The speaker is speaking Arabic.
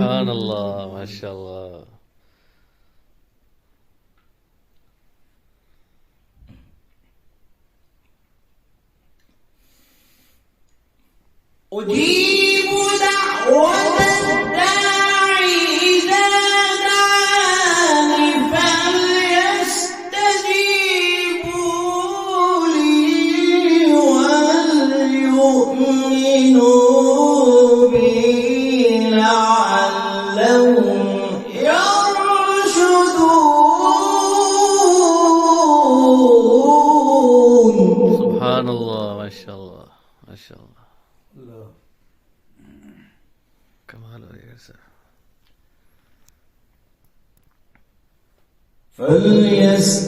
سبحان الله، ما شاء الله. أجيب دعوة الداعي إذا دعاني فليستجيبوا لي وليؤمنوا بي لعلهم يرشدون. سبحان الله، ما شاء الله، ما شاء الله. لا كمال ويسر. فليستجيبوا